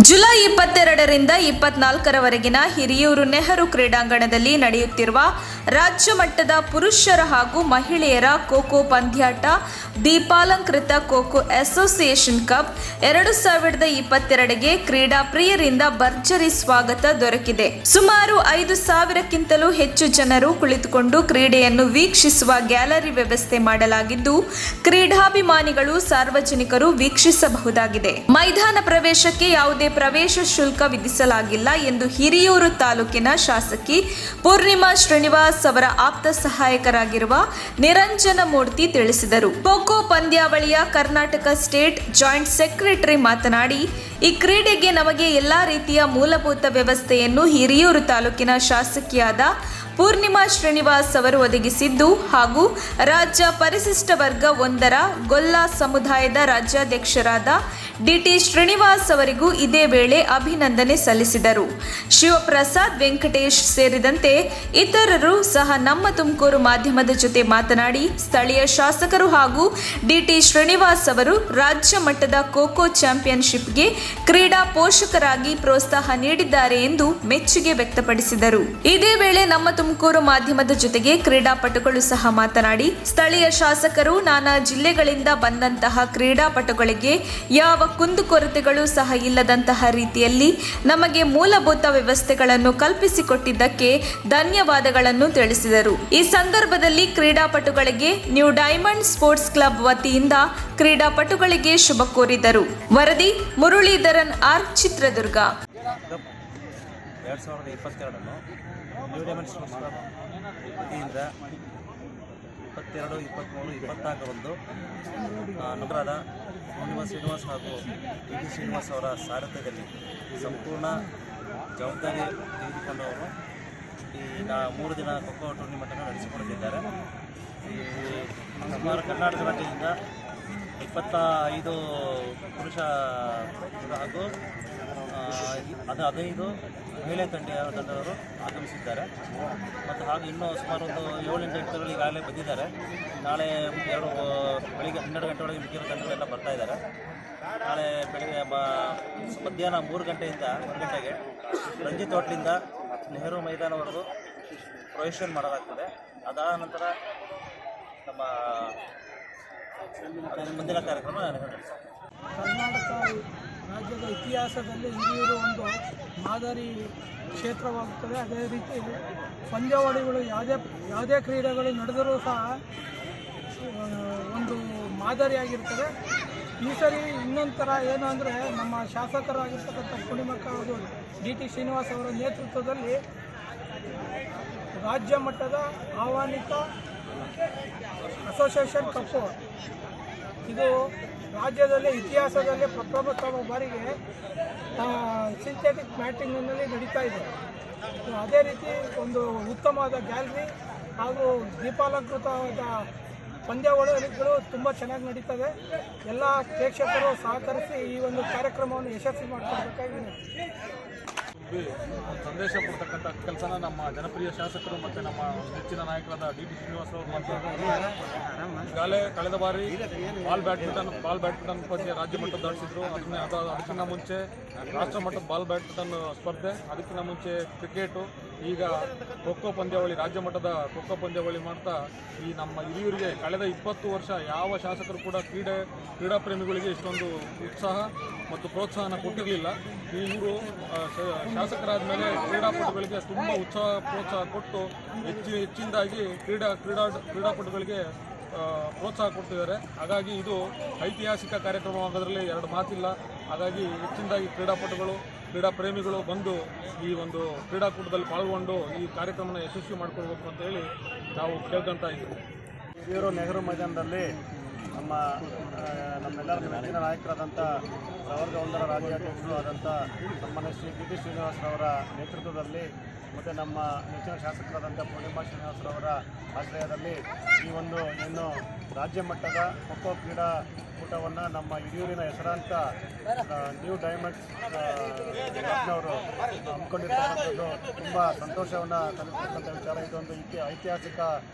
July 22ರಿಂದ 24ರವರೆಗಿನ Hiriyur Nehru ಕ್ರೀಡಾಂಗಣದಲ್ಲಿ ನಡೆಯುತ್ತಿರುವ ರಾಜ್ಯ ಮಟ್ಟದ ಪುರುಷರ ಹಾಗೂ ಮಹಿಳೆಯರ ಖೋ-ಖೋ ಪಂದ್ಯಾಟ ದೀಪಾಲಂಕೃತ ಖೋ-ಖೋ ಅಸೋಸಿಯೇಷನ್ ಕಪ್ 2022ಗೆ ಕ್ರೀಡಾ ಪ್ರಿಯರಿಂದ ಭರ್ಜರಿ ಸ್ವಾಗತ ದೊರಕಿದೆ. ಸುಮಾರು 5,000ಕ್ಕಿಂತಲೂ ಹೆಚ್ಚು ಜನರು ಕುಳಿತುಕೊಂಡು ಕ್ರೀಡೆಯನ್ನು ವೀಕ್ಷಿಸುವ ಗ್ಯಾಲರಿ ವ್ಯವಸ್ಥೆ ಮಾಡಲಾಗಿದ್ದು, ಕ್ರೀಡಾಭಿಮಾನಿಗಳು ಸಾರ್ವಜನಿಕರು ವೀಕ್ಷಿಸಬಹುದಾಗಿದೆ. ಮೈದಾನ ಪ್ರವೇಶಕ್ಕೆ ಯಾವುದೇ ಪ್ರವೇಶ ಶುಲ್ಕ ವಿಧಿಸಲಾಗಿಲ್ಲ ಎಂದು ಹಿರಿಯೂರು ತಾಲೂಕಿನ ಶಾಸಕಿ ಪೂರ್ಣಿಮಾ ಶ್ರೀನಿವಾಸ್ ಅವರ ಆಪ್ತ ಸಹಾಯಕರಾಗಿರುವ ನಿರಂಜನ ಮೂರ್ತಿ ತಿಳಿಸಿದರು. ಖೋ-ಖೋ ಪಂದ್ಯಾವಳಿಯ ಕರ್ನಾಟಕ ಸ್ಟೇಟ್ ಜಾಯಿಂಟ್ ಸೆಕ್ರೆಟರಿ ಮಾತನಾಡಿ, ಈ ಕ್ರೀಡೆಗೆ ನಮಗೆ ಎಲ್ಲಾ ರೀತಿಯ ಮೂಲಭೂತ ವ್ಯವಸ್ಥೆಯನ್ನು ಹಿರಿಯೂರು ತಾಲೂಕಿನ ಶಾಸಕಿಯಾದ ಪೂರ್ಣಿಮಾ ಶ್ರೀನಿವಾಸ್ ಅವರು ಒದಗಿಸಿದ್ದು ಹಾಗೂ ರಾಜ್ಯ ಪರಿಶಿಷ್ಟ ವರ್ಗ 1ರ ಗೊಲ್ಲ ಸಮುದಾಯದ ರಾಜ್ಯಾಧ್ಯಕ್ಷರಾದ ಡಿಟಿ ಶ್ರೀನಿವಾಸ್ ಅವರಿಗೂ ಇದೇ ವೇಳೆ ಅಭಿನಂದನೆ ಸಲ್ಲಿಸಿದರು. ಶಿವಪ್ರಸಾದ್, ವೆಂಕಟೇಶ್ ಸೇರಿದಂತೆ ಇತರರು ಸಹ ನಮ್ಮ ತುಮಕೂರು ಮಾಧ್ಯಮದ ಜೊತೆ ಮಾತನಾಡಿ, ಸ್ಥಳೀಯ ಶಾಸಕರು ಹಾಗೂ ಡಿಟಿ ಶ್ರೀನಿವಾಸ್ ಅವರು ರಾಜ್ಯ ಮಟ್ಟದ ಖೋ-ಖೋ ಚಾಂಪಿಯನ್ಶಿಪ್ಗೆ ಕ್ರೀಡಾ ಪೋಷಕರಾಗಿ ಪ್ರೋತ್ಸಾಹ ನೀಡಿದ್ದಾರೆ ಎಂದು ಮೆಚ್ಚುಗೆ ವ್ಯಕ್ತಪಡಿಸಿದರು. ಇದೇ ವೇಳೆ ನಮ್ಮ ತುಮಕೂರು ಮಾಧ್ಯಮದ ಜೊತೆಗೆ ಕ್ರೀಡಾಪಟುಗಳು ಸಹ ಮಾತನಾಡಿ, ಸ್ಥಳೀಯ ಶಾಸಕರು ನಾನಾ ಜಿಲ್ಲೆಗಳಿಂದ ಬಂದಂತಹ ಕ್ರೀಡಾಪಟುಗಳಿಗೆ ಯಾವ ಕುಂದುಕೊರತೆಗಳು ಸಹ ಇಲ್ಲದಂತಹ ರೀತಿಯಲ್ಲಿ ನಮಗೆ ಮೂಲಭೂತ ವ್ಯವಸ್ಥೆಗಳನ್ನು ಕಲ್ಪಿಸಿಕೊಟ್ಟಿದ್ದಕ್ಕೆ ಧನ್ಯವಾದಗಳನ್ನು ತಿಳಿಸಿದರು. ಈ ಸಂದರ್ಭದಲ್ಲಿ ಕ್ರೀಡಾಪಟುಗಳಿಗೆ ನ್ಯೂ ಡೈಮಂಡ್ ಸ್ಪೋರ್ಟ್ಸ್ ಕ್ಲಬ್ ವತಿಯಿಂದ ಕ್ರೀಡಾಪಟುಗಳಿಗೆ ಶುಭ ಕೋರಿದರು. ವರದಿ Muralidharan R, Chitradurga. 2022 new diamond sports club ವತಿಯಿಂದ 22, 23, 24 ನಗರದ ಪೂರ್ಣಿಮಾ ಶ್ರೀನಿವಾಸ್ ಹಾಗೂ ಡಿ ಶ್ರೀನಿವಾಸ್ ಅವರ ಸಾರಥ್ಯದಲ್ಲಿ ಸಂಪೂರ್ಣ ಜವಾಬ್ದಾರಿ ತೆಗೆದುಕೊಂಡವರು ಈ 3 ದಿನ ಖೋ-ಖೋ ಟೂರ್ನಿಮೆಂಟನ್ನು ನಡೆಸಿಕೊಡುತ್ತಿದ್ದಾರೆ. ಈ ಸುಮಾರು ಕರ್ನಾಟಕ ರಾಜ್ಯದಿಂದ 25 ಪುರುಷ ಹಾಗೂ 15 ಮಹಿಳೆ ತಂಡದವರು ಆಗಮಿಸಿದ್ದಾರೆ. ಮತ್ತು ಹಾಗೂ ಇನ್ನೂ ಸುಮಾರು ಒಂದು 7-8 ತಂಡಗಳು ಈಗಾಗಲೇ ಬಂದಿದ್ದಾರೆ. ನಾಳೆ ಬೆಳಿಗ್ಗೆ 12 ಗಂಟೆ ಒಳಗೆ ಮಿಕ್ಕಿರೋ ತಂಡಗಳೆಲ್ಲ ಬರ್ತಾ ಇದ್ದಾರೆ. ನಾಳೆ ಬೆಳಿಗ್ಗೆ ಮಧ್ಯಾಹ್ನ 3 ಗಂಟೆಯಿಂದ 1 ಗಂಟೆಗೆ ರಂಜಿತ್ ಹೋಟ್ಲಿಂದ ನೆಹರು ಮೈದಾನವರೆಗೂ ಪ್ರೊಜೆಕ್ಷನ್ ಮಾಡಲಾಗ್ತದೆ. ಅದಾದ ನಂತರ ನಮ್ಮ ಮುಂದಿನ ಕಾರ್ಯಕ್ರಮ ಕರ್ನಾಟಕ ರಾಜ್ಯದ ಇತಿಹಾಸದಲ್ಲಿ ಹಿರಿಯೂರು ಒಂದು ಮಾದರಿ ಕ್ಷೇತ್ರವಾಗುತ್ತದೆ. ಅದೇ ರೀತಿ ಪಂದ್ಯಾವಳಿಗಳು ಯಾವುದೇ ಕ್ರೀಡೆಗಳು ನಡೆದರೂ ಸಹ ಒಂದು ಮಾದರಿಯಾಗಿರ್ತದೆ. ಈ ಸರಿ ಇನ್ನೊಂಥರ ಏನು ಅಂದರೆ, ನಮ್ಮ ಶಾಸಕರಾಗಿರ್ತಕ್ಕಂಥ ಪೂರ್ಣಿಮಾ ಹಾಗೂ ಡಿ ಟಿ ಶ್ರೀನಿವಾಸ್ ಅವರ ನೇತೃತ್ವದಲ್ಲಿ ರಾಜ್ಯ ಮಟ್ಟದ ಆಹ್ವಾನಿತ ಅಸೋಸಿಯೇಷನ್ ಕಪ್ಪು ಇದು ರಾಜ್ಯದಲ್ಲಿ ಇತಿಹಾಸದಲ್ಲಿ ಪ್ರಪ್ರಥಮ ಬಾರಿಗೆ ಸಿಂಥೆಟಿಕ್ ಮ್ಯಾಟಿಂಗ್ನಲ್ಲಿ ನಡೀತಾ ಇದೆ. ಅದೇ ರೀತಿ ಒಂದು ಉತ್ತಮವಾದ ಗ್ಯಾಲರಿ ಹಾಗೂ ದೀಪಾಲಂಕೃತವಾದ ಪಂದ್ಯಾವಳಿಗಳು ತುಂಬ ಚೆನ್ನಾಗಿ ನಡೀತದೆ. ಎಲ್ಲ ಪ್ರೇಕ್ಷಕರು ಸಹಕರಿಸಿ ಈ ಒಂದು ಕಾರ್ಯಕ್ರಮವನ್ನು ಯಶಸ್ವಿ ಮಾಡಿಕೊಳ್ಬೇಕಾಗಿ ಸಂದೇಶ ಕೊಡ್ತಕ್ಕಂಥ ಕೆಲಸನ ನಮ್ಮ ಜನಪ್ರಿಯ ಶಾಸಕರು ಮತ್ತು ನಮ್ಮ ನೆಚ್ಚಿನ ನಾಯಕರಾದ ಡಿ ಟಿ ಶ್ರೀನಿವಾಸ್ ಅವರು ಮಾಡ್ತಾರೆ. ಈಗಾಗಲೇ ಕಳೆದ ಬಾರಿ ಬಾಲ್ ಬ್ಯಾಡ್ಮಿಂಟನ್ ಪಂದ್ಯ ರಾಜ್ಯ ಮಟ್ಟದ ನಡೆಸಿದ್ರು. ಅದಕ್ಕಿಂತ ಮುಂಚೆ ರಾಷ್ಟ್ರ ಮಟ್ಟದ ಬಾಲ್ ಬ್ಯಾಡ್ಮಿಂಟನ್ ಸ್ಪರ್ಧೆ, ಅದಕ್ಕಿಂತ ಮುಂಚೆ ಕ್ರಿಕೆಟು, ಈಗ ಖೋ-ಖೋ ಪಂದ್ಯಾವಳಿ, ರಾಜ್ಯ ಮಟ್ಟದ ಖೋ-ಖೋ ಪಂದ್ಯಾವಳಿ ಮಾಡ್ತಾ ಈ ನಮ್ಮ ಹಿರಿಯೂರಿಗೆ ಕಳೆದ 20 ವರ್ಷ ಯಾವ ಶಾಸಕರು ಕೂಡ ಕ್ರೀಡಾ ಪ್ರೇಮಿಗಳಿಗೆ ಇಷ್ಟೊಂದು ಉತ್ಸಾಹ ಮತ್ತು ಪ್ರೋತ್ಸಾಹನ ಕೊಟ್ಟಿರಲಿಲ್ಲ. ಇವರು ಶಾಸಕರಾದ ಮೇಲೆ ಕ್ರೀಡಾಪಟುಗಳಿಗೆ ತುಂಬ ಪ್ರೋತ್ಸಾಹ ಕೊಟ್ಟು ಹೆಚ್ಚಿನದಾಗಿ ಕ್ರೀಡಾಪಟುಗಳಿಗೆ ಪ್ರೋತ್ಸಾಹ ಕೊಡ್ತಿದ್ದಾರೆ. ಹಾಗಾಗಿ ಇದು ಐತಿಹಾಸಿಕ ಕಾರ್ಯಕ್ರಮವಾಗೋದ್ರಲ್ಲಿ 2 ಮಾತಿಲ್ಲ. ಹಾಗಾಗಿ ಹೆಚ್ಚಿನದಾಗಿ ಕ್ರೀಡಾ ಪ್ರೇಮಿಗಳು ಬಂದು ಈ ಒಂದು ಕ್ರೀಡಾಕೂಟದಲ್ಲಿ ಪಾಲ್ಗೊಂಡು ಈ ಕಾರ್ಯಕ್ರಮನ ಯಶಸ್ವಿ ಮಾಡಿಕೊಳ್ಬೇಕು ಅಂತ ಹೇಳಿ ನಾವು ಕೇಳ್ಕೊತಾ ಇದ್ದೀವಿ. ಹಿರಿಯೂರು ನೆಹರು ಮೈದಾನದಲ್ಲಿ ನಮ್ಮೆಲ್ಲರ ನೆಚ್ಚಿನ ನಾಯಕರಾದಂಥ ಪ್ರವರ್ಗ 1ರ ರಾಜ್ಯಾಧ್ಯಕ್ಷರು ಆದಂಥ ಸನ್ಮಾನ್ಯ ಶ್ರೀ ಡಿ ಟಿ ಶ್ರೀನಿವಾಸರವರ ನೇತೃತ್ವದಲ್ಲಿ ಮತ್ತು ನಮ್ಮ ನೆಚ್ಚಿನ ಶಾಸಕರಾದಂಥ ಪೂರ್ಣಿಮಾ ಶ್ರೀನಿವಾಸರವರ ಆಶ್ರಯದಲ್ಲಿ ಈ ಒಂದು ಏನು ರಾಜ್ಯ ಮಟ್ಟದ ಖೋ-ಖೋ ಕ್ರೀಡಾಕೂಟವನ್ನು ನಮ್ಮ ಹಿರಿಯೂರಿನ ಹೆಸರಾಂತ ನ್ಯೂ ಡೈಮಂಡ್ ಕ್ಲಬ್ನವರು ಹಮ್ಮಿಕೊಂಡಿರ್ತಕ್ಕಂಥದ್ದು ತುಂಬ ಸಂತೋಷವನ್ನು ತಂದಿರ್ತಕ್ಕಂಥ ವಿಚಾರ. ಇದೊಂದು ಐತಿಹಾಸಿಕ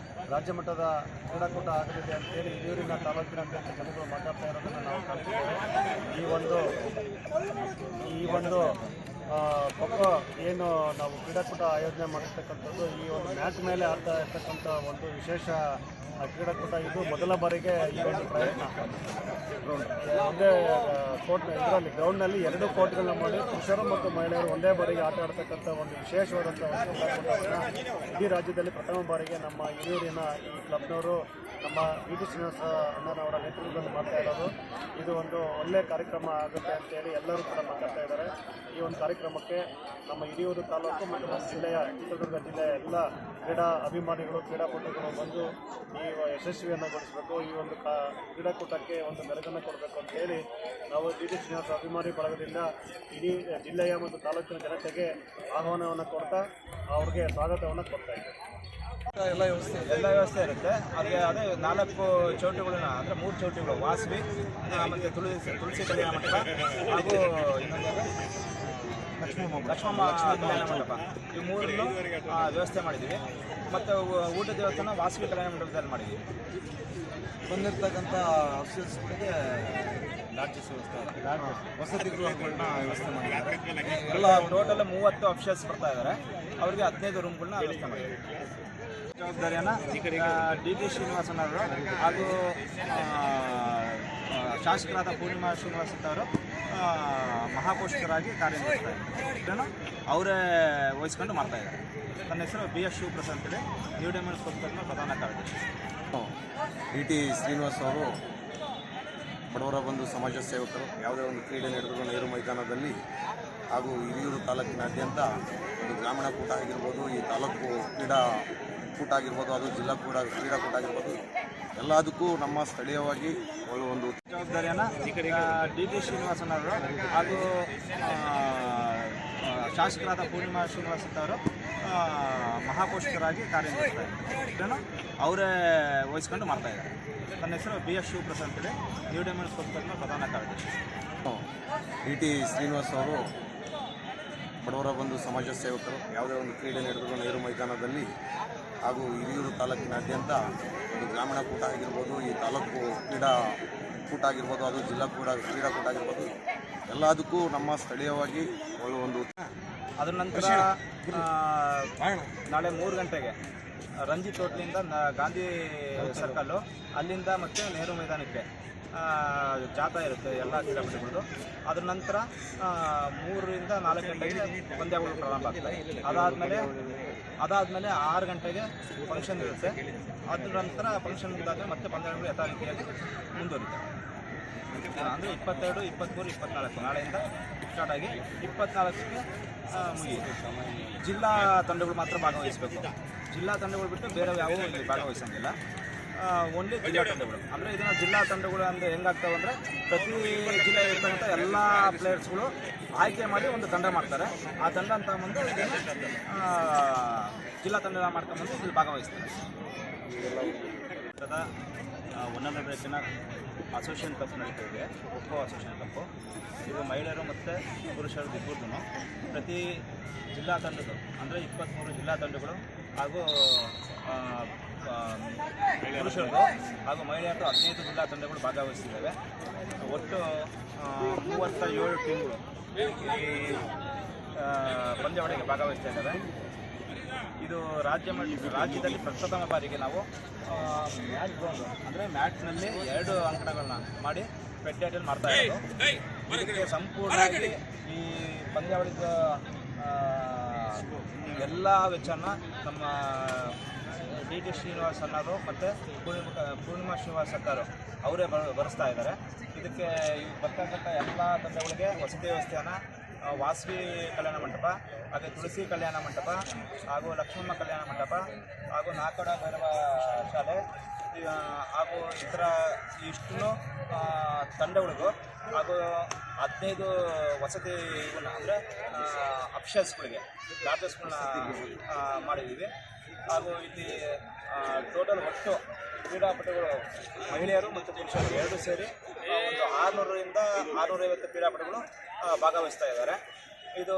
ರಾಜ್ಯ ಮಟ್ಟದ ಕ್ರೀಡಾಕೂಟ ಆಗಲಿದೆ ಅಂತೇಳಿ ಹಿರಿಯೂರಿನ ತಾಲೂಕಿನಾದ್ಯಂತ ಜನಗಳು ಮಾತಾಡ್ತಾ ಇರೋದನ್ನು ನಾವು ಕಾಣ್ತಿದ್ದೇವೆ. ಈ ಒಂದು ಈ ಒಂದು ಖೋಖೋ ಏನು ನಾವು ಕ್ರೀಡಾಕೂಟ ಆಯೋಜನೆ ಮಾಡಿರ್ತಕ್ಕಂಥದ್ದು ಈ ಒಂದು ಮ್ಯಾಚ್ ಮೇಲೆ ಆಡ್ತಾ ಇರ್ತಕ್ಕಂಥ ಒಂದು ವಿಶೇಷ ಕ್ರೀಡಾಕೂಟ. ಇದು ಮೊದಲ ಬಾರಿಗೆ ಈ ಒಂದು ಪ್ರಯತ್ನ ಒಂದೇ ಕೋರ್ಟ್ ಇದರಲ್ಲಿ ಗ್ರೌಂಡ್ನಲ್ಲಿ 2 ಕೋರ್ಟ್ಗಳನ್ನ ಮಾಡಿ ಪುರುಷರು ಮತ್ತು ಮಹಿಳೆಯರು ಒಂದೇ ಬಾರಿಗೆ ಆಟ ಆಡ್ತಕ್ಕಂಥ ಒಂದು ವಿಶೇಷವಾದಂಥ ಒಂದು ಕ್ರೀಡಾಕೂಟವನ್ನು ಇಡೀ ರಾಜ್ಯದಲ್ಲಿ ಪ್ರಥಮ ಬಾರಿಗೆ ನಮ್ಮ ಹಿರಿಯೂರಿನ ಈ ಕ್ಲಬ್ನವರು ನಮ್ಮ ಡಿ ಶ್ರೀನಿವಾಸ ಅಣ್ಣನವರ ನೇತೃತ್ವದಲ್ಲಿ ಮಾಡ್ತಾ ಇರೋದು. ಇದು ಒಂದು ಒಳ್ಳೆಯ ಕಾರ್ಯಕ್ರಮ ಆಗುತ್ತೆ ಅಂತೇಳಿ ಎಲ್ಲರೂ ಕೂಡ ಮಾತಾಡ್ತಾ ಇದ್ದಾರೆ. ಈ ಒಂದು ಕಾರ್ಯಕ್ರಮಕ್ಕೆ ನಮ್ಮ ಹಿರಿಯೂರು ತಾಲೂಕು ಮತ್ತು ನಮ್ಮ ಜಿಲ್ಲೆಯ ಚಿತ್ರದುರ್ಗ ಜಿಲ್ಲೆಯ ಎಲ್ಲ ಕ್ರೀಡಾ ಅಭಿಮಾನಿಗಳು ಕ್ರೀಡಾಪಟುಗಳು ಬಂದು ಈ ಯಶಸ್ವಿಯನ್ನುಗೊಳಿಸಬೇಕು, ಈ ಒಂದು ಕ್ರೀಡಾಕೂಟಕ್ಕೆ ಒಂದು ಮೆರುಗನ್ನು ಕೊಡಬೇಕು ಅಂತೇಳಿ ನಾವು ಡಿ ಶ್ರೀನಿವಾಸ ಅಭಿಮಾನಿ ಬಳಗದಿಂದ ಇಡೀ ಜಿಲ್ಲೆಯ ಮತ್ತು ತಾಲೂಕಿನ ಜನತೆಗೆ ಆಹ್ವಾನವನ್ನು ಕೊಡ್ತಾ ಅವ್ರಿಗೆ ಸ್ವಾಗತವನ್ನು ಕೊಡ್ತಾ ಇದ್ದೇವೆ. ಎಲ್ಲ ವ್ಯವಸ್ಥೆ ಇರುತ್ತೆ. ಅದೇ 4 ಚೌಟಿಗಳನ್ನ ಅಂದರೆ 3 ಚೌಟಿಗಳು ವಾಸವಿ ಮತ್ತು ತುಳಸಿ ಕಲ್ಯಾಣ ಮಂಟಪ ಹಾಗೂ ಲಕ್ಷ್ಮಮ್ಮ ಕಲ್ಯಾಣ ಮಂಟಪ ಈ 3 ವ್ಯವಸ್ಥೆ ಮಾಡಿದ್ದೀವಿ. ಮತ್ತು ಊಟದ ವ್ಯವಸ್ಥೆನ ವಾಸವಿ ಕಲ್ಯಾಣ ಮಂಟಪದಲ್ಲಿ ಮಾಡಿದ್ದೀವಿ. ಬಂದಿರತಕ್ಕಂಥ ಆಫೀಸರ್ಸ್ಗಳಿಗೆ ಲಾಡ್ಜಸ್ ವ್ಯವಸ್ಥೆ, ವಸತಿ ಗೃಹಗಳನ್ನ ವ್ಯವಸ್ಥೆ ಮಾಡಿದ್ದಾರೆ. ಎಲ್ಲ ಟೋಟಲ್ 30 ಆಫೀಸರ್ಸ್ ಬರ್ತಾ ಇದ್ದಾರೆ. ಅವರಿಗೆ 15 ರೂಮ್ಗಳನ್ನ ವ್ಯವಸ್ಥೆ ಮಾಡಿದ್ದೀವಿ. ಜವಾಬ್ದಾರಿಯನ್ನು ಡಿ ಶ್ರೀನಿವಾಸನವರು ಹಾಗೂ ಶಾಸಕರಾದ ಪೂರ್ಣಿಮಾ ಶ್ರೀನಿವಾಸ್ ಅವರು ಮಹಾಪೋಷಕರಾಗಿ ಕಾರ್ಯನಿರ್ವಹಿಸ್ತಾರೆ. ಅವರೇ ವಹಿಸ್ಕೊಂಡು ಮಾಡ್ತಾಯಿದ್ದಾರೆ. ನನ್ನ ಹೆಸರು BS ಶಿವಪ್ರಸಾದ್ ಅಂತೇಳಿ ನ್ಯೂ ಡೈಮಂಡ್ ಸಂಸ್ಥೆಯ ಪ್ರಧಾನ ಕಾರ್ಯದರ್ಶಿ. ಡಿ ಶ್ರೀನಿವಾಸ್ ಅವರು ಬಡವರ ಬಂಧು ಸಮಾಜ ಸೇವಕರು. ಯಾವುದೇ ಒಂದು ಕ್ರೀಡೆ ನಡೆದರೂ ನೆಹರು ಮೈದಾನದಲ್ಲಿ ಹಾಗೂ ಹಿರಿಯೂರು ತಾಲೂಕಿನಾದ್ಯಂತ ಒಂದು ಗ್ರಾಮೀಣ ಕೂಟ ಆಗಿರ್ಬೋದು, ಈ ತಾಲೂಕು ಕ್ರೀಡಾ ಕೂಟ ಆಗಿರ್ಬೋದು, ಅದು ಜಿಲ್ಲಾ ಕ್ರೀಡಾಕೂಟ ಆಗಿರ್ಬೋದು, ಎಲ್ಲದಕ್ಕೂ ನಮ್ಮ ಸ್ಥಳೀಯವಾಗಿ ಒಂದು ಜವಾಬ್ದಾರಿಯನ್ನು ಡಿ ಶ್ರೀನಿವಾಸನವರು ಹಾಗೂ ಶಾಸಕರಾದ ಪೂರ್ಣಿಮಾ ಶ್ರೀನಿವಾಸ್ ಅವರು ಮಹಾಪೋಷಕರಾಗಿ ಕಾರ್ಯನಿರ್ವಹಿಸ್ತಾರೆ. ಅವರೇ ವಹಿಸ್ಕೊಂಡು ಮಾಡ್ತಾಯಿದ್ದಾರೆ. ನನ್ನ ಹೆಸರು BS ಶಿವಪ್ರಸಾದ್ ಅಂತೇಳಿ ನ್ಯೂ ಡೈಮಂಡ್ ಸಂಸ್ಥೆಯ ಪ್ರಧಾನ ಕಾರ್ಯದರ್ಶಿ. ಡಿ ಶ್ರೀನಿವಾಸ್ ಅವರು ಬಡವರ ಬಂಧು ಸಮಾಜ ಸೇವಕರು. ಯಾವುದೇ ಒಂದು ಕ್ರೀಡೆ ನಡೆದರೂ ನೆಹರು ಮೈದಾನದಲ್ಲಿ ಹಾಗೂ ಹಿರಿಯೂರು ತಾಲೂಕಿನಾದ್ಯಂತ ಒಂದು ಗ್ರಾಮೀಣ ಕೂಟ ಆಗಿರ್ಬೋದು, ಈ ತಾಲೂಕು ಕ್ರೀಡಾ ಕೂಟ ಆಗಿರ್ಬೋದು, ಅದು ಜಿಲ್ಲಾ ಕ್ರೀಡಾಕೂಟ ಆಗಿರ್ಬೋದು, ಎಲ್ಲದಕ್ಕೂ ನಮ್ಮ ಸ್ಥಳೀಯವಾಗಿ ಒಂದು ಅದರ ನಂತರ ನಾಳೆ 3 ಗಂಟೆಗೆ ರಂಜಿತ್ ಹೋಟ್ಲಿಂದ ಗಾಂಧಿ ಸರ್ಕಲ್ಲು, ಅಲ್ಲಿಂದ ಮತ್ತು ನೆಹರು ಮೈದಾನಕ್ಕೆ ಜಾಥಾ ಇರುತ್ತೆ ಎಲ್ಲ ಕ್ರೀಡಾಪಟುಗಳದ್ದು. ಅದರ ನಂತರ 3 ರಿಂದ 4 ಗಂಟೆಗೆ ಪಂದ್ಯಗಳು ಪ್ರಾರಂಭ ಆಗ್ತವೆ. ಅದಾದಮೇಲೆ 6 ಗಂಟೆಗೆ ಫಂಕ್ಷನ್ ಇರುತ್ತೆ. ಅದರ ನಂತರ ಫಂಕ್ಷನ್ ಮುಗಿದಾಗ ಮತ್ತೆ ಪಂದ್ಯಗಳು ಯಥಾ ರೀತಿಯಾಗಿ ಮುಂದುವರಿತವೆ. ಅಂದರೆ 22, 23, 24 ನಾಳೆಯಿಂದ ಸ್ಟಾರ್ಟ್ ಆಗಿ 24ಕ್ಕೆ ಮುಗಿಯುತ್ತೆ. ಜಿಲ್ಲಾ ತಂಡಗಳು ಮಾತ್ರ ಭಾಗವಹಿಸಬೇಕು. ಜಿಲ್ಲಾ ತಂಡಗಳು ಬಿಟ್ಟು ಬೇರೆ ಯಾವುದೂ ಇಲ್ಲಿ ಭಾಗವಹಿಸೋಂಗಿಲ್ಲ. ಓನ್ಲಿ ಜಿಲ್ಲಾ ತಂಡಗಳು. ಅಂದರೆ ಇದನ್ನು ಜಿಲ್ಲಾ ತಂಡಗಳು ಅಂದರೆ ಹೆಂಗಾಗ್ತವೆ ಅಂದರೆ ಪ್ರತಿ ಜಿಲ್ಲೆ ಇರ್ತಕ್ಕಂಥ ಎಲ್ಲ ಪ್ಲೇಯರ್ಸ್ಗಳು ಆಯ್ಕೆ ಮಾಡಿ ಒಂದು ತಂಡ ಮಾಡ್ತಾರೆ. ಆ ತಂಡ ಅಂತ ಬಂದು ಇದನ್ನು ಜಿಲ್ಲಾ ತಂಡ ಮಾಡ್ಕೊಂಬಂದು ಇಲ್ಲಿ ಭಾಗವಹಿಸ್ತಾರೆ. ಒನ್ನೊಂದು ಬ್ರೇಕಿನ ಅಸೋಸಿಯೇಷನ್ ಕಪ್ ನಡೀತಾ ಇದೆ, ಖೋಖೋ ಅಸೋಸಿಯೇಷನ್ ಕಪ್ಪು. ಇದು ಮಹಿಳೆಯರು ಮತ್ತು ಪುರುಷರು ಇಬ್ಬರದ್ದು ಪ್ರತಿ ಜಿಲ್ಲಾ ತಂಡಗಳು ಅಂದರೆ 23 ಜಿಲ್ಲಾ ತಂಡಗಳು ಹಾಗೂ ಪುರುಷರದು ಹಾಗೂ ಮಹಿಳೆಯರದು 15 ಜಿಲ್ಲಾ ತಂಡಗಳು ಭಾಗವಹಿಸಿದ್ದಾವೆ. ಒಟ್ಟು 37 ಟೀಮ್ಗಳು ಈ ಪಂದ್ಯಾವಳಿಗೆ ಭಾಗವಹಿಸ್ತಾ ಇದ್ದಾವೆ. ಇದು ರಾಜ್ಯದಲ್ಲಿ ಪ್ರಪ್ರಥಮ ಬಾರಿಗೆ ನಾವು ಮ್ಯಾಚ್ ಗ್ರೌಂಡು ಅಂದರೆ ಮ್ಯಾಚ್ನಲ್ಲಿ 2 ಅಂಕಣಗಳನ್ನ ಮಾಡಿ ಪೆಟ್ಟಾಟಲ್ಲಿ ಮಾಡ್ತಾ ಇರೋದು. ಇದಕ್ಕೆ ಸಂಪೂರ್ಣವಾಗಿ ಈ ಪಂದ್ಯಾವಳಿದ ಎಲ್ಲ ವೆಚ್ಚನ ನಮ್ಮ ಡಿ ಶ್ರೀನಿವಾಸ್ ಅನ್ನೋರು ಮತ್ತು ಪೂರ್ಣಿಮಾ ಶ್ರೀನಿವಾಸ್ ಅಕ್ಕರು ಅವರೇ ಭರಿಸ್ತಾ ಇದ್ದಾರೆ. ಇದಕ್ಕೆ ಬರ್ತಕ್ಕಂಥ ಎಲ್ಲ ತಂಡಗಳಿಗೆ ವಸತಿ ವ್ಯವಸ್ಥೆಯನ್ನು ವಾಸವಿ ಕಲ್ಯಾಣ ಮಂಟಪ, ಹಾಗೆ ತುಳಸಿ ಕಲ್ಯಾಣ ಮಂಟಪ ಹಾಗೂ ಲಕ್ಷ್ಮಮ್ಮ ಕಲ್ಯಾಣ ಮಂಟಪ ಹಾಗೂ ನಾಕಡ ಭೈರವ ಶಾಲೆ ಹಾಗೂ ಇತರ ಇಷ್ಟು ತಂಡಗಳಿಗೂ ಹಾಗೂ 15 ವಸತಿ ಅಂದರೆ ಅಫಿಷಿಯಲ್ಸ್ಗಳಿಗೆ ಲಾಡ್ಜಸ್ಗಳನ್ನ ಮಾಡಿದ್ದೀವಿ. ಹಾಗೂ ಇಲ್ಲಿ ಟೋಟಲ್ ಒಟ್ಟು ಕ್ರೀಡಾಪಟುಗಳು ಮಹಿಳೆಯರು ಮತ್ತು ಪುರುಷರು 2 ಸೇರಿ ಒಂದು 600 ರಿಂದ 650 ಕ್ರೀಡಾಪಟುಗಳು ಭಾಗವಹಿಸ್ತಾ ಇದ್ದಾರೆ. ಇದು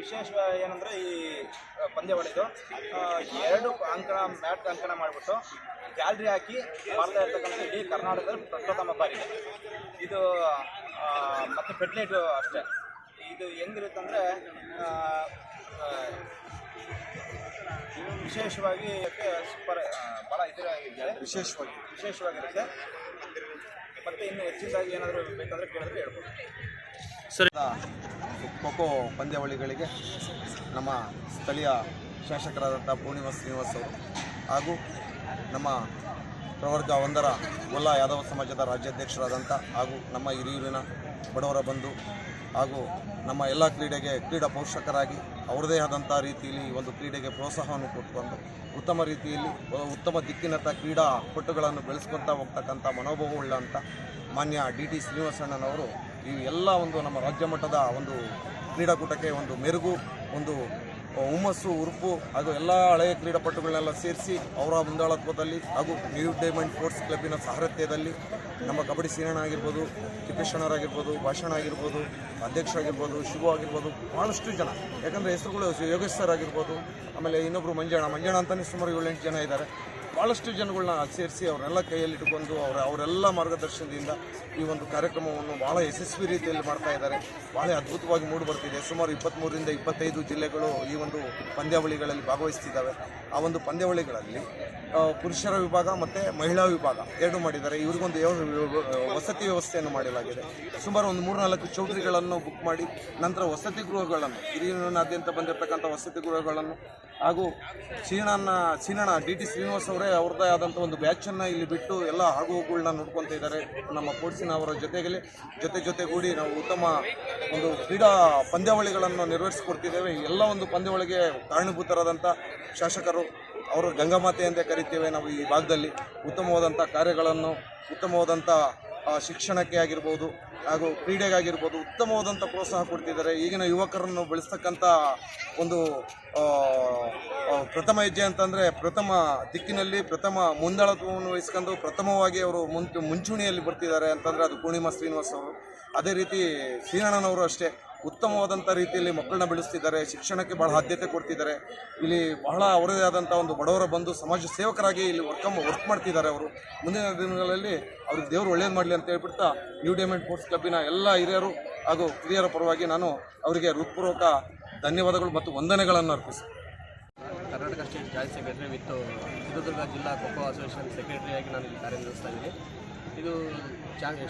ವಿಶೇಷ ಏನಂದರೆ ಈ ಪಂದ್ಯಾವಳಿದು 2 ಅಂಕಣ ಮ್ಯಾಟ್ ಅಂಕಣ ಮಾಡಿಬಿಟ್ಟು ಗ್ಯಾಲರಿ ಹಾಕಿ ಮಾಡ್ತಾ ಇರ್ತಕ್ಕಂಥ ಇಡೀ ಕರ್ನಾಟಕದಲ್ಲಿ ಪ್ರಪ್ರಥಮ ಬಾರಿಗೆ ಇದು. ಮತ್ತು ಫೆಡ್ಲೈಟು ಅಷ್ಟೇ. ಇದು ಹೆಂಗಿರುತ್ತಂದರೆ ವಿಶೇಷವಾಗಿ ಸೂಪರ್ ಭಾಳ ಇದರಾಗಿದೆ, ವಿಶೇಷವಾಗಿರುತ್ತೆ. ಮತ್ತು ಇನ್ನು ಹೆಚ್ಚಿನದಾಗಿ ಏನಾದರೂ ಬೇಕಾದರೆ ಕೇಳಿದ್ರೆ ಹೇಳ್ಬೋದು. ಖೋಖೋ ಪಂದ್ಯಾವಳಿಗಳಿಗೆ ನಮ್ಮ ಸ್ಥಳೀಯ ಶಾಸಕರಾದಂಥ ಪೂರ್ಣಿಮಾ ಶ್ರೀನಿವಾಸ್ ಅವರು ಹಾಗೂ ನಮ್ಮ ಪ್ರವರ್ಗ 1ರ ಗೊಲ್ಲ ಯಾದವ ಸಮಾಜದ ರಾಜ್ಯಾಧ್ಯಕ್ಷರಾದಂಥ ಹಾಗೂ ನಮ್ಮ ಹಿರಿಯೂರಿನ ಬಡವರ ಬಂಧು ಹಾಗೂ ನಮ್ಮ ಎಲ್ಲ ಕ್ರೀಡಾ ಪೋಷಕರಾಗಿ ಅವರದೇ ಆದಂಥ ರೀತಿಯಲ್ಲಿ ಒಂದು ಕ್ರೀಡೆಗೆ ಪ್ರೋತ್ಸಾಹವನ್ನು ಕೊಟ್ಕೊಂಡು ಉತ್ತಮ ರೀತಿಯಲ್ಲಿ ಉತ್ತಮ ದಿಕ್ಕಿನತ್ತ ಕ್ರೀಡಾಪಟುಗಳನ್ನು ಬೆಳೆಸ್ಕೊತಾ ಹೋಗ್ತಕ್ಕಂಥ ಮನೋಭಾವವುಳ್ಳಂಥ ಮಾನ್ಯ DT ಶ್ರೀನಿವಾಸಣ್ಣನವರು ಈ ಎಲ್ಲ ಒಂದು ನಮ್ಮ ರಾಜ್ಯ ಮಟ್ಟದ ಒಂದು ಕ್ರೀಡಾಕೂಟಕ್ಕೆ ಒಂದು ಮೆರುಗು, ಒಂದು ಹುಮ್ಮಸ್ಸು, ಉರುಪು ಹಾಗೂ ಎಲ್ಲ ಹಳೆಯ ಕ್ರೀಡಾಪಟುಗಳನ್ನೆಲ್ಲ ಸೇರಿಸಿ ಅವರ ಮುಂದಾಳತ್ವದಲ್ಲಿ ಹಾಗೂ ನ್ಯೂ ಡೈಮಂಡ್ ಸ್ಪೋರ್ಟ್ಸ್ ಕ್ಲಬ್ಬಿನ ಸಾರಥ್ಯದಲ್ಲಿ ನಮ್ಮ ಕಬಡ್ಡಿ ಸೀನಣ್ಣ ಆಗಿರ್ಬೋದು, ತಿಪ್ಪೇಶಣ್ಣರಾಗಿರ್ಬೋದು, ಭಾಷಣ ಆಗಿರ್ಬೋದು, ಅಧ್ಯಕ್ಷರಾಗಿರ್ಬೋದು, ಶಿವು ಆಗಿರ್ಬೋದು, ಭಾಳಷ್ಟು ಜನ, ಯಾಕಂದರೆ ಹೆಸರುಗಳು ಯೋಗೇಶ್ ಸರ್ ಆಗಿರ್ಬೋದು, ಆಮೇಲೆ ಇನ್ನೊಬ್ಬರು ಮಂಜಣ್ಣ ಅಂತಲೇ ಸುಮಾರು 7-8 ಜನ ಇದ್ದಾರೆ. ಭಾಳಷ್ಟು ಜನಗಳನ್ನ ಸೇರಿಸಿ ಅವರೆಲ್ಲ ಕೈಯಲ್ಲಿಟ್ಟುಕೊಂಡು ಅವರೆಲ್ಲ ಮಾರ್ಗದರ್ಶನದಿಂದ ಈ ಒಂದು ಕಾರ್ಯಕ್ರಮವನ್ನು ಭಾಳ ಯಶಸ್ವಿ ರೀತಿಯಲ್ಲಿ ಮಾಡ್ತಾ ಇದ್ದಾರೆ. ಭಾಳ ಅದ್ಭುತವಾಗಿ ಮೂಡಿಬರ್ತಿದೆ. ಸುಮಾರು 23ರಿಂದ 25 ಜಿಲ್ಲೆಗಳು ಈ ಒಂದು ಪಂದ್ಯಾವಳಿಗಳಲ್ಲಿ ಭಾಗವಹಿಸ್ತಿದ್ದಾವೆ. ಆ ಒಂದು ಪಂದ್ಯಾವಳಿಗಳಲ್ಲಿ ಪುರುಷರ ವಿಭಾಗ ಮತ್ತು ಮಹಿಳಾ ವಿಭಾಗ 2 ಮಾಡಿದ್ದಾರೆ. ಇವ್ರಿಗೊಂದು ವಸತಿ ವ್ಯವಸ್ಥೆಯನ್ನು ಮಾಡಲಾಗಿದೆ. ಸುಮಾರು ಒಂದು 3-4 ಚೌಟ್ರಿಗಳನ್ನು ಬುಕ್ ಮಾಡಿ ನಂತರ ವಸತಿ ಗೃಹಗಳನ್ನು, ಹಿರಿಯೂರಿನಾದ್ಯಂತ ಬಂದಿರತಕ್ಕಂಥ ವಸತಿ ಗೃಹಗಳನ್ನು ಹಾಗೂ ಸೀನಣ್ಣ DT ಶ್ರೀನಿವಾಸ್ ಅವರೇ ಅವ್ರದ್ದೇ ಆದಂಥ ಒಂದು ಬ್ಯಾಚನ್ನು ಇಲ್ಲಿ ಬಿಟ್ಟು ಎಲ್ಲ ಆಗುಗಳನ್ನ ನೋಡ್ಕೊತಾ ಇದ್ದಾರೆ. ನಮ್ಮ ಪೋರ್ಟ್ಸಿನ ಅವರ ಜೊತೆಗೂಡಿ ನಾವು ಉತ್ತಮ ಒಂದು ಕ್ರೀಡಾ ಪಂದ್ಯಾವಳಿಗಳನ್ನು ನೆರವೇರಿಸಿಕೊಡ್ತಿದ್ದೇವೆ. ಎಲ್ಲ ಒಂದು ಪಂದ್ಯಾವಳಿಗೆ ಕಾರಣೀಭೂತರಾದಂಥ ಶಾಸಕರು, ಅವರು ಗಂಗಾಮಾತೆ ಅಂತ ಕರಿತೇವೆ ನಾವು ಈ ಭಾಗದಲ್ಲಿ, ಉತ್ತಮವಾದಂಥ ಕಾರ್ಯಗಳನ್ನು, ಉತ್ತಮವಾದಂಥ ಶಿಕ್ಷಣಕ್ಕೆ ಆಗಿರ್ಬೋದು ಹಾಗೂ ಕ್ರೀಡೆಗಾಗಿರ್ಬೋದು ಉತ್ತಮವಾದಂಥ ಪ್ರೋತ್ಸಾಹ ಕೊಡ್ತಿದ್ದಾರೆ. ಈಗಿನ ಯುವಕರನ್ನು ಬೆಳೆಸ್ತಕ್ಕಂಥ ಒಂದು ಪ್ರಥಮ ಹೆಜ್ಜೆ ಅಂತಂದರೆ ಪ್ರಥಮ ದಿಕ್ಕಿನಲ್ಲಿ ಪ್ರಥಮ ಮುಂದಾಳತ್ವವನ್ನು ವಹಿಸ್ಕೊಂಡು ಪ್ರಥಮವಾಗಿ ಅವರು ಮುಂಚೂಣಿಯಲ್ಲಿ ಬರ್ತಿದ್ದಾರೆ ಅಂತಂದರೆ ಅದು ಪೂರ್ಣಿಮಾ ಶ್ರೀನಿವಾಸ್ ಅವರು. ಅದೇ ರೀತಿ ಶ್ರೀನಣ್ಣನವರು ಅಷ್ಟೇ ಉತ್ತಮವಾದಂಥ ರೀತಿಯಲ್ಲಿ ಮಕ್ಕಳನ್ನ ಬೆಳೆಸ್ತಿದ್ದಾರೆ, ಶಿಕ್ಷಣಕ್ಕೆ ಭಾಳ ಆದ್ಯತೆ ಕೊಡ್ತಿದ್ದಾರೆ. ಇಲ್ಲಿ ಬಹಳ ಅವರದೇ ಆದಂಥ ಒಂದು ಬಡವರ ಬಂದು ಸಮಾಜ ಸೇವಕರಾಗಿ ಇಲ್ಲಿ ವರ್ಕ್ ಮಾಡ್ತಿದ್ದಾರೆ. ಅವರು ಮುಂದಿನ ದಿನಗಳಲ್ಲಿ ಅವ್ರಿಗೆ ದೇವರು ಒಳ್ಳೇದು ಮಾಡಲಿ ಅಂತ ಹೇಳ್ಬಿಡ್ತಾ ನ್ಯೂ ಡೈಮಂಡ್ ಸ್ಪೋರ್ಟ್ಸ್ ಕ್ಲಬ್ಬಿನ ಎಲ್ಲ ಹಿರಿಯರು ಹಾಗೂ ಹಿರಿಯರ ಪರವಾಗಿ ನಾನು ಅವರಿಗೆ ಹೃತ್ಪೂರ್ವಕ ಧನ್ಯವಾದಗಳು ಮತ್ತು ವಂದನೆಗಳನ್ನು ಅರ್ಪಿಸ್ತೀನಿ. Karnataka state joint secretary with Chitradurga ಜಿಲ್ಲಾ ಖೋಖೋ ಅಸೋಸಿಯೇಷನ್ ಸೆಕ್ರೆಟರಿಯಾಗಿ ನಾನು ಇಲ್ಲಿ ಕಾರ್ಯನಿರ್ವಹಿಸ್ತಾ ಇದ್ದೀನಿ. ಇದು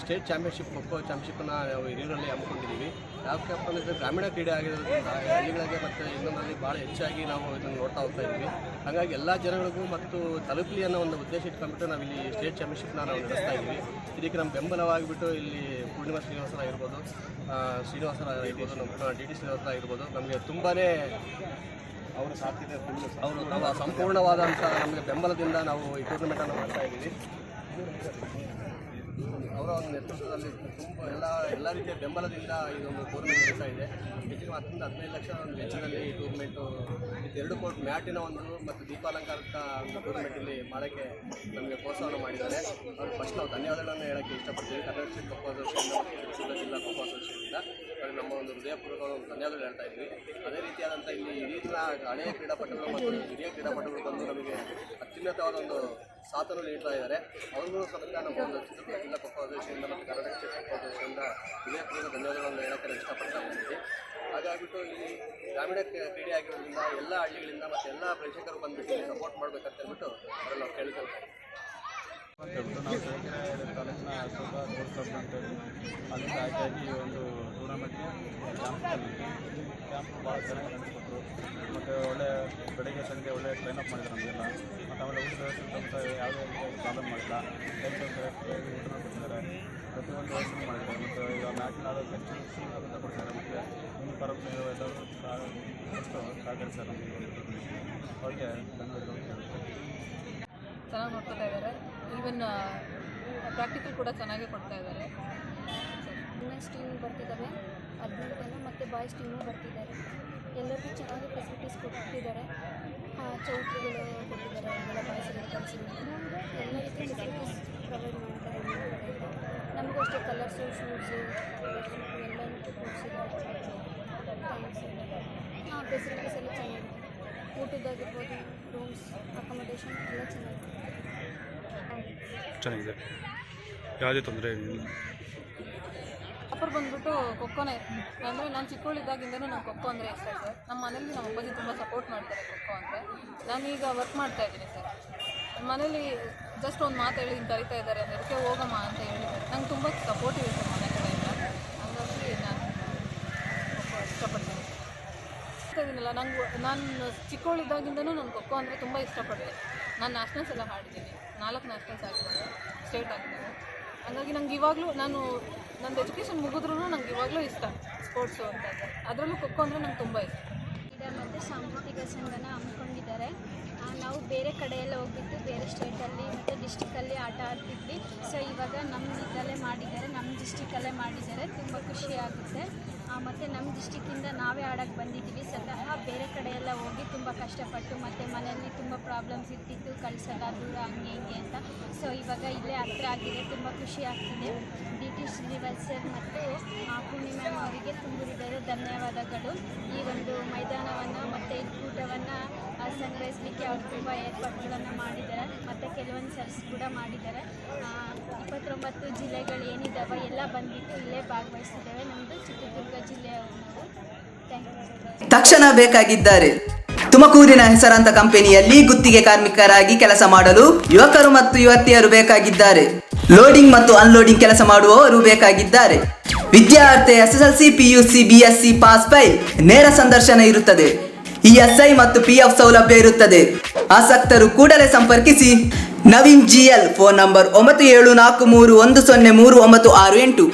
ಸ್ಟೇಟ್ ಚಾಂಪಿಯನ್ಶಿಪ್ ಖೋಖೋ ಚಾಂಪಿಯನ್ಶಿಪ್ಪನ್ನು ನಾವು ಹಿರಿಯೂರಲ್ಲಿ ಹಮ್ಮಿಕೊಂಡಿದ್ದೀವಿ. ಯಾಕಪ್ಪ ಅಂದರೆ ಗ್ರಾಮೀಣ ಕ್ರೀಡೆ ಆಗಿರೋದ್ರಿಂದ ಹಳ್ಳಿಗಳಿಗೆ ಮತ್ತು ಇನ್ನೊಂದರಲ್ಲಿ ಭಾಳ ಹೆಚ್ಚಾಗಿ ನಾವು ಇದನ್ನು ನೋಡ್ತಾ ಹೋಗ್ತಾ ಇದ್ದೀವಿ. ಹಾಗಾಗಿ ಎಲ್ಲ ಜನಗಳಿಗೂ ಮತ್ತು ತಲುಪಲಿ ಅನ್ನೋ ಒಂದು ಉದ್ದೇಶ ಇಟ್ಕೊಂಡ್ಬಿಟ್ಟು ನಾವು ಇಲ್ಲಿ ಸ್ಟೇಟ್ ಚಾಂಪಿಯನ್ಶಿಪ್ನ ನಾವು ನಡೆಸ್ತಾ ಇದ್ದೀವಿ. ಇದಕ್ಕೆ ನಮ್ಮ ಬೆಂಬಲವಾಗಿಬಿಟ್ಟು ಇಲ್ಲಿ ಪೂರ್ಣಿಮಾ ಶ್ರೀನಿವಾಸರಾಗಿರ್ಬೋದು, ನಮ್ಮ DT ಶ್ರೀನಿವಾಸರಾಗಿರ್ಬೋದು ನಮಗೆ ತುಂಬಾ ಅವರು ನಮ್ಮ ಸಂಪೂರ್ಣವಾದಂಥ ನಮಗೆ ಬೆಂಬಲದಿಂದ ನಾವು ಈ ಟೂರ್ನಮೆಂಟನ್ನು ಮಾಡ್ತಾ ಇದ್ದೀವಿ. ಅವರ ಒಂದು ನೇತೃತ್ವದಲ್ಲಿ ತುಂಬ ಎಲ್ಲ ರೀತಿಯ ಬೆಂಬಲದಿಂದ ಇದೊಂದು ಟೂರ್ನಮೆಂಟ್ ನಡೀತಾ ಇದೆ. ಹೆಚ್ಚಿನ 10-15 ಲಕ್ಷ ಒಂದು ವೆಚ್ಚದಲ್ಲಿ ಈ ಟೂರ್ನಮೆಂಟು 2 ಕೋಟಿ ಮ್ಯಾಟಿನ ಒಂದು ಮತ್ತು ದೀಪಾಲಂಕಾರದ ಒಂದು ಟೂರ್ನಮೆಂಟ್ ಇಲ್ಲಿ ಮಾಡೋಕ್ಕೆ ನಮಗೆ ಪ್ರೋತ್ಸಾಹ ಮಾಡಿದ್ದಾರೆ. ಅವ್ರಿಗೆ ಫಸ್ಟ್ ನಾವು ಧನ್ಯವಾದಗಳನ್ನು ಹೇಳೋಕ್ಕೆ ಇಷ್ಟಪಡ್ತೀವಿ. ಕರ್ನಾಟಕ ಸ್ಟೇಟ್ ಖೋಖೋ ಅಸೋಸಿಯೇಷನ್ ಮತ್ತು ಚಿತ್ರದುರ್ಗ ಜಿಲ್ಲಾ ಖೋಖೋ ಅಸೋಸಿಯೇಷನ್ನಿಂದ ಅವ್ರಿಗೆ ನಮ್ಮ ಒಂದು ಹೃದಯಪೂರ್ವಕ ಒಂದು ಧನ್ಯವಾದಗಳು ಹೇಳ್ತಾ ಇದ್ದೀವಿ. ಅದೇ ರೀತಿಯಾದಂಥ ಇಲ್ಲಿ ಹಿರಿಯ ಹಳೆಯ ಕ್ರೀಡಾಪಟುಗಳು ಮತ್ತು ಹಿರಿಯ ಕ್ರೀಡಾಪಟುಗಳು ಬಂದು ನಮಗೆ ಅತ್ಯುನ್ನತವಾದ ಒಂದು ಸಾಥನ್ನು ನೀಡ್ತಾ ಇದ್ದಾರೆ. ಅವ್ರಿಗೂ ಸಮೇತ ನಮ್ಮ ಒಂದು ಚಿತ್ರದುರ್ಗ ಜಿಲ್ಲಾ ಖೋಖೋ ಅಸೋಸಿಯೇಷನ್ ಮತ್ತು ಕರ್ನಾಟಕ ಸ್ಟೇಟ್ ಖೋಖೋ ಅಸೋಸಿಯೇಷನ್ನಿಂದ ಹೃದಯಪೂರ್ವಕ ಧನ್ಯವಾದಗಳನ್ನು ಹೇಳೋಕ್ಕೆ ನಾನು ಇಷ್ಟಪಡ್ತಾ ಇದ್ದೀನಿ. ಹಾಗಾಗಿಬಿಟ್ಟು ಇಲ್ಲಿ ಗ್ರಾಮೀಣ ಕ್ರೀಡೆ ಆಗಿರೋದ್ರಿಂದ ಎಲ್ಲ ಹಳ್ಳಿಗಳಿಂದ ಮತ್ತು ಎಲ್ಲ ಪ್ರೇಕ್ಷಕರು ಬಂದುಬಿಟ್ಟು ಸಪೋರ್ಟ್ ಮಾಡಬೇಕಂತ ಹೇಳ್ಬಿಟ್ಟು ಅವರಲ್ಲಿ ನಾವು ಕೇಳ್ಕೊಳ್ತೀವಿ. ಅಂತ ಹೇಳ್ಬಿಟ್ಟು ನಾವು ಚಳ್ಳಕೆರೆ ತಾಲೂಕಿನ ಖೋಖೋ ಸ್ಪೋರ್ಟ್ಸ್ ಕ್ಲಬ್ ಅಂತೇಳಿ ಅಲ್ಲಿಂದ ಆಗಿ ಒಂದು ಟೂರ್ನಮೆಂಟ್ಗೆ ಕ್ಯಾಂಪ್ ಭಾಳ ಚೆನ್ನಾಗಿ ನಡೆಸಿಕೊಟ್ರು. ಮತ್ತು ಒಳ್ಳೆ ಬೆಳಗ್ಗೆ ಸಂಜೆ ಒಳ್ಳೆ ಟ್ರೈನಪ್ ಮಾಡಿದ್ರು ನಮಗೆಲ್ಲ. ಮತ್ತು ಆಮೇಲೆ ಊಟದ ವ್ಯವಸ್ಥೆ ಯಾವುದೇ ಪ್ರಾಬ್ಲಮ್ ಮಾಡಿಲ್ಲ. ಟೈಮ್ ಕರೆಕ್ಟಾಗಿ ಊಟನ ಕೊಡ್ತಿದ್ದಾರೆ, ಪ್ರತಿಯೊಂದು ವ್ಯವಸ್ಥೆ ಮಾಡಿದ್ದಾರೆ. ಮತ್ತು ಈಗ ಮ್ಯಾಚಿನ ಖರ್ಚು ಅಂತ ಕೊಡ್ತಾರೆ. ಮತ್ತು ಯೂನಿಫಾರ್ಮ್ ಎಲ್ಲರೂ ಅಷ್ಟು ಸಹಕರಿಸ್ತಾರೆ ನಮಗೆ. ಅವರಿಗೆ ಧನ್ಯವಾದಗಳು ಹೇಳ್ತಾರೆ. ಚೆನ್ನಾಗಿ ನೋಡ್ಕೊತಾ ಇದ್ದಾರೆ. ಈವನ್ ಪ್ರಾಕ್ಟಿಕಲ್ ಕೂಡ ಚೆನ್ನಾಗೇ ಕೊಡ್ತಾ ಇದ್ದಾರೆ. ವುಮೆನ್ಸ್ ಟೀಮ್ ಬರ್ತಿದ್ದಾವೆ, 15 ಜನ, ಮತ್ತು ಬಾಯ್ಸ್ ಟೀಮು ಬರ್ತಿದ್ದಾರೆ. ಎಲ್ಲರಿಗೂ ಚೆನ್ನಾಗಿ ಫೆಸಿಲಿಟೀಸ್ ಕೊಟ್ಟಿದ್ದಾರೆ. ಚೌಟ್ರಿಗಳು ಕೊಟ್ಟಿದ್ದಾರೆ, ಎಲ್ಲ ಬಾಯ್ಸ್ಗಳು ಕಲಿಸಿದ್ದಾರೆ. ಎಲ್ಲ ರೀತಿ ಫೆಸಿಲಿಟೀಸ್ ಪ್ರೊವೈಡ್ ಮಾಡ್ತಾರೆ ನಮ್ಮ ಕಡೆಯಿಂದ. ನಮಗೂ ಅಷ್ಟೇ ಕಲರ್ಸು, ಶೂಸು ಎಲ್ಲನೂ ಕೊಡಿಸಿದ್ದಾರೆ. ಫೆಸಿಲಿಟೀಸ್ ಎಲ್ಲ ಚೆನ್ನಾಗಿದೆ. ಊಟದಾಗಿರ್ಬೋದು, ರೂಮ್ಸ್, ಅಕೊಮಡೇಷನ್ ಎಲ್ಲ ಚೆನ್ನಾಗಿದೆ. ಚೆನ್ನಾಗಿದೆ, ಯಾವುದೇ ತೊಂದರೆ ಏನಿಲ್ಲ. ಅಪ್ಪರ್ ಬಂದ್ಬಿಟ್ಟು ಖೋಖೋನೇ ಅಂದರೆ ನಾನು ಚಿಕ್ಕವಳಿದ್ದಾಗಿಂದನೂ ನಂಗೆ ಖೋಖೋ ಅಂದರೆ ಇಷ್ಟ ಸರ್. ನಮ್ಮ ಮನೇಲಿ ನಮ್ಮ ಅಪ್ಪಾಜಿ ತುಂಬ ಸಪೋರ್ಟ್ ಮಾಡ್ತಾರೆ ಖೋಖೋ ಅಂದರೆ. ನಾನೀಗ ವರ್ಕ್ ಮಾಡ್ತಾ ಇದ್ದೀನಿ ಸರ್. ಮನೇಲಿ ಜಸ್ಟ್ ಒಂದು ಮಾತು ಹೇಳಿ ಹಿಂಗೆ ಕರಿತಾ ಇದ್ದಾರೆ ಅದಕ್ಕೆ ಹೋಗಮ್ಮ ಅಂತ ಹೇಳಿದ್ದಾರೆ. ನಂಗೆ ತುಂಬ ಸಪೋರ್ಟಿವ್ ಸರ್ ಮನೆ ಕಡೆಯಿಂದ. ಹಾಗಾಗಿ ನಾನು ಖೋಖೋ ಇಷ್ಟಪಡ್ತೀನಿ. ಇದೀನಲ್ಲ ನಾನು ಚಿಕ್ಕವಳಿದ್ದಾಗಿಂದನೂ ನಾನು ಖೋಖೋ ಅಂದರೆ ತುಂಬ ಇಷ್ಟಪಡ್ತೀನಿ. ನಾನು ನ್ಯಾಷನಲ್ಸ್ ಎಲ್ಲ ಹಾಡಿದ್ದೀನಿ, 4 ನ್ಯಾಷನಲ್ಸ್ ಆಗಿದ್ದಾರೆ, ಸ್ಟೇಟ್ ಆಗಿದ್ದಾರೆ. ಹಾಗಾಗಿ ನಂಗೆ ಇವಾಗಲೂ ನಂದು ಎಜುಕೇಷನ್ ಮುಗಿದ್ರೂ ನಂಗೆ ಇವಾಗಲೂ ಇಷ್ಟ ಸ್ಪೋರ್ಟ್ಸು ಅಂತ ಇದೆ. ಅದರಲ್ಲೂ ಖೋಖೋ ಅಂದರೆ ನಂಗೆ ತುಂಬ ಇಷ್ಟ. ಮತ್ತು ಸಾಂಸ್ಕೃತಿಕ ಸಂಘನ ಹಮ್ಮಿಕೊಂಡಿದ್ದಾರೆ. ನಾವು ಬೇರೆ ಕಡೆ ಎಲ್ಲ ಹೋಗ್ಬಿಟ್ಟು ಬೇರೆ ಸ್ಟೇಟಲ್ಲಿ ಮತ್ತು ಡಿಸ್ಟಿಕಲ್ಲಿ ಆಟ ಆಡ್ತಿದ್ವಿ. ಸೊ ಇವಾಗ ನಮ್ಮ ಇದರಲ್ಲೇ ಮಾಡಿದ್ದಾರೆ, ನಮ್ಮ ಡಿಸ್ಟಿಕಲ್ಲೇ ಮಾಡಿದ್ದಾರೆ. ತುಂಬ ಖುಷಿಯಾಗುತ್ತೆ. ಮತ್ತು ನಮ್ಮ ಡಿಸ್ಟಿಕ್ಕಿಂದ ನಾವೇ ಆಡೋಕ್ಕೆ ಬಂದಿದ್ದೀವಿ. ಸ್ವತಃ ಬೇರೆ ಕಡೆ ಎಲ್ಲ ಹೋಗಿ ತುಂಬ ಕಷ್ಟಪಟ್ಟು ಮತ್ತು ಮನೆಯಲ್ಲಿ ತುಂಬ ಪ್ರಾಬ್ಲಮ್ಸ್ ಇರ್ತಿತ್ತು, ಕಳಿಸಲ್ಲ ದೂರ ಹಂಗೆ ಹಿಂಗೆ ಅಂತ. ಸೊ ಇವಾಗ ಇಲ್ಲೇ ಹತ್ರ ಆಗಿದೆ, ತುಂಬ ಖುಷಿ ಆಗ್ತಿದೆ. DT ಶ್ರೀನಿವಾಸ್ ಸರ್ ಮತ್ತು ಪೂರ್ಣಿಮಾ ಅವರಿಗೆ ತುಂಬಿದ್ದಾರೆ ಧನ್ಯವಾದಗಳು. ಈ ಒಂದು ಮೈದಾನವನ್ನು ಮತ್ತು ಈ ಕೂಟವನ್ನು ಸಂಗ್ರಹಿಸಲಿಕ್ಕೆ ಅವರು ತುಂಬ ಏರ್ಪಾಡುಗಳನ್ನು ಮಾಡಿದ್ದಾರೆ. ಮತ್ತು ಕೆಲವೊಂದು ಸರ್ಸ್ ಕೂಡ ಮಾಡಿದ್ದಾರೆ. 29 ಜಿಲ್ಲೆಗಳು ಏನಿದ್ದಾವೆ ಎಲ್ಲ ಬಂದುಬಿಟ್ಟು ಇಲ್ಲೇ ಭಾಗವಹಿಸಿದ್ದೇವೆ. ನಮ್ಮದು ಚಿತ್ರದುರ್ಗ ಜಿಲ್ಲೆಯವರು. Thank you. ತಕ್ಷಣ ಬೇಕಾಗಿದ್ದಾರೆ. ತುಮಕೂರಿನ ಹೆಸರಾಂತ ಕಂಪನಿಯಲ್ಲಿ ಗುತ್ತಿಗೆ ಕಾರ್ಮಿಕರಾಗಿ ಕೆಲಸ ಮಾಡಲು ಯುವಕರು ಮತ್ತು ಯುವತಿಯರು ಬೇಕಾಗಿದ್ದಾರೆ. ಲೋಡಿಂಗ್ ಮತ್ತು ಅನ್ಲೋಡಿಂಗ್ ಕೆಲಸ ಮಾಡುವವರು ಬೇಕಾಗಿದ್ದಾರೆ. ವಿದ್ಯಾರ್ಥಿ SSLC, PUC, BSc pass file. ನೇರ ಸಂದರ್ಶನ ಇರುತ್ತದೆ. ESI ಮತ್ತು PF ಸೌಲಭ್ಯ ಇರುತ್ತದೆ. ಆಸಕ್ತರು ಕೂಡಲೇ ಸಂಪರ್ಕಿಸಿ. Naveen GL, phone number 9743103968.